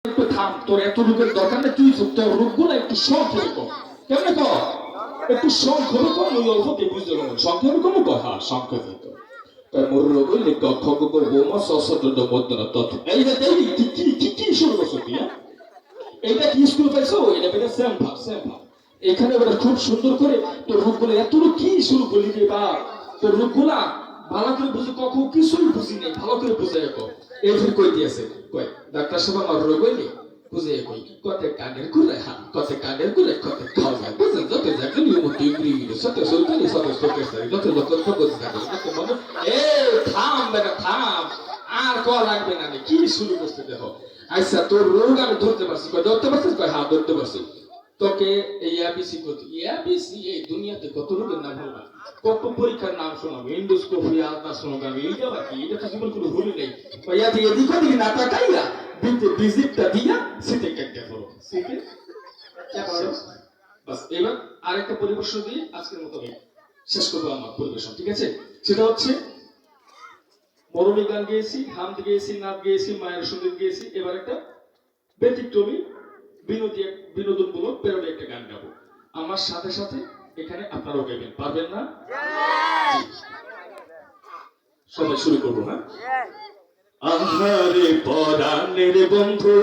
একটু থাম, তোর এত রূপের দরকার নেই, তুই তোর রূপগুলো একটু সংক্ষেপে কর। কেমনে কর? একটু সংক্ষেপে কর, ওই অল্পকে বুঝতে পারবো। সংক্ষেপে কম কর, হ্যাঁ সংক্ষেপে কর। তাই মোর রোগই লিখ খ গ ঘ বোমা সসড মধ্যনা তথ্য। এই যে দেই কি শুরু করছো তুই? এইটা কি স্কুল পাইছো? এটা বেটা সেম ভাব, সেম ভাব। এখানে বেটা খুব সুন্দর করে তোর রূপগুলো এত কি শুরু করলি রে বাপ? তোর রূপগুলা ভালো করে বুঝে, কখন কিছুই বুঝি নেই, ভালো করে বুঝে রাখো। এই ফির কই দিয়েছে, কই ডাক্তার সাহেব আমার রোগ হইনি বুঝে কই কত কানের করে, হ্যাঁ কত কানের করে, কত খাওয়া বুঝে যত যাকে নিয়মিত ইংরেজি সত সরকারি সত সরকারি যত যত খবর থাকে কত মনে। এ থাম বেটা থাম, আর কল লাগবে না, কি শুরু করতে দেখো। আচ্ছা তোর রোগ আমি ধরতে পারছি, কই ধরতে পারছিস? কই হ্যাঁ ধরতে পারছি। তোকে এই এবিসি করতে, এবিসি এই দুনিয়াতে কত রোগের নাম হলো, কত পরীক্ষার নাম শোনাবো, ইন্ডোস্কোপি আলট্রাসোনোগ্রাফি, এইটা আবার কি? এটা তো জীবন কোনো ভুলই নেই। ভাইয়া দিয়ে এদিক ওদিক না তাকাইয়া ভিজিটটা দিয়া সিটে কেটে করো, সিটে বাস। এবার আরেকটা পরিবেশন দিয়ে আজকের মতো শেষ করবো আমার পরিবেশন, ঠিক আছে? সেটা হচ্ছে মরমী গান গেয়েছি, হামদ গেয়েছি, নাচ গেয়েছি, মায়ের সঙ্গীত গেয়েছি। এবার একটা ব্যতিক্রমী বিনোদনমূলক প্যারোডি একটা গান গাবো। আমার সাথে সাথে এখানে আপনারাও গাইবেন, পারবেন না? সবাই শুরু করবো, হ্যাঁ? আহারে পরাণের বন্ধু,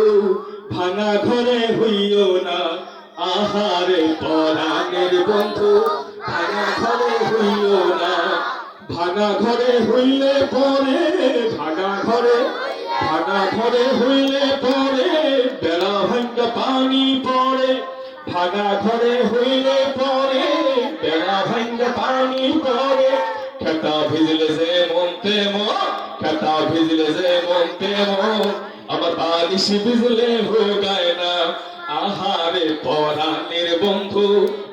ভাঙা ঘরে হইও না। আহারে পরাণের বন্ধু, ভাঙা ঘরে হইও না। ভাঙা ঘরে হইলে পরে, ভাঙা ঘরে হইলে পরে, বেড়া ভাঙ্গা পানি পড়ে। ভাঙা ঘরে হইলে পরে, বেড়া ভাঙ্গা পানি পড়ে। খেতা ভিজলে যে মন তেমন, খেতা ভিজলে যে মন তেমন, আমার বালিশ ভিজলে ভোগায় না। আহারে পরাণের বন্ধু,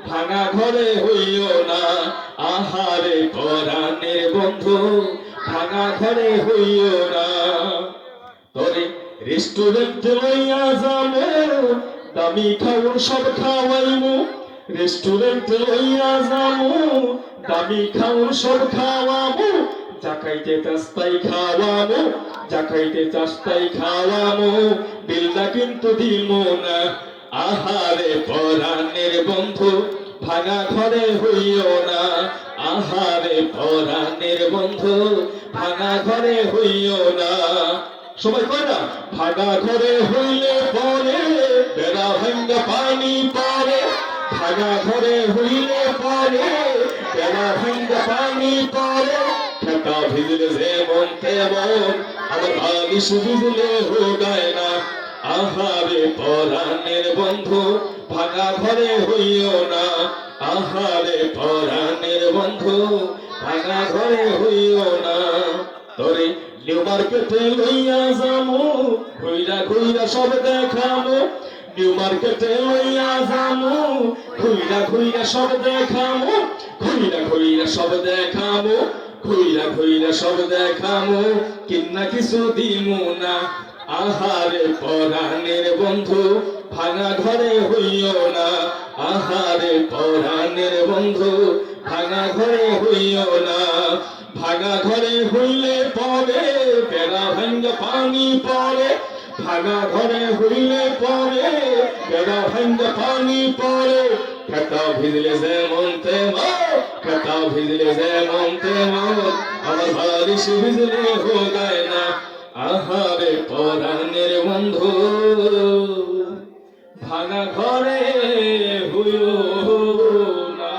ভাঙা ঘরে হইও না। আহারে পরাণের বন্ধু, ভাঙা ঘরে হইও না। তোরে রেস্টুরেন্টে লইয়া যাবো, দামি খাওয়ার সব খাওয়াইমু। রেস্টুরেন্টে লইয়া যাবো, দামি খাওয়ার সব খাওয়াবো। যা খাইতে চাস তাই খাওয়াবো, যা খাইতে চাস তাই খাওয়াবো। বিলটা কিন্তু দিমু না। আহারে পরাণের বন্ধু, ভাঙা ঘরে হইও না। আহারে পরাণের বন্ধু, ভাঙা ঘরে হইও না। সবাই কয় না? ভাঙা ঘরে হইলে পরে, বেড়া ভাঙ্গা পানি পড়ে। ভাঙা ঘরে হইলে পরে, বেড়া ভাঙ্গা পানি পড়ে। খেতা ভিজলে যে মন তেমন, আমার বালিশ ভিজলে ভোগায় না। আহারে পরাণের বন্ধু, ভাঙা ঘরে হইও না। আহারে পরাণের বন্ধু, ভাঙা ঘরে হইও না। তোরে নিউ মার্কেটে লইয়া যাবো, ঘুইরা ঘুইরা সব দেখাবো। নিউ মার্কেটে লইয়া যাবো, ঘুইরা ঘুইরা সব দেখাবো। ঘুইরা ঘুইরা সব দেখাবো, ঘুইরা ঘুইরা সব দেখাবো। কিন্না কিছু দিমু না। আহারে পরাণের বন্ধু, ভাঙা ঘরে হইও না। আহারে পরাণের বন্ধু, ভাঙা ঘরে হইও না। ভাঙা ঘরে হইলে পরে, বেড়া ভাঙ্গা পানি পড়ে। ভাঙা ঘরে হইলে পরে, বেড়া ভাঙ্গা পানি পড়ে। খেতা ভিজলে যে মন তেমন, খেতা ভিজলে যে মন তেমন, আমার বালিশ ভিজলে ভোগায় না। আহারে পরাণের বন্ধু, ভাঙা ঘরে হইও না।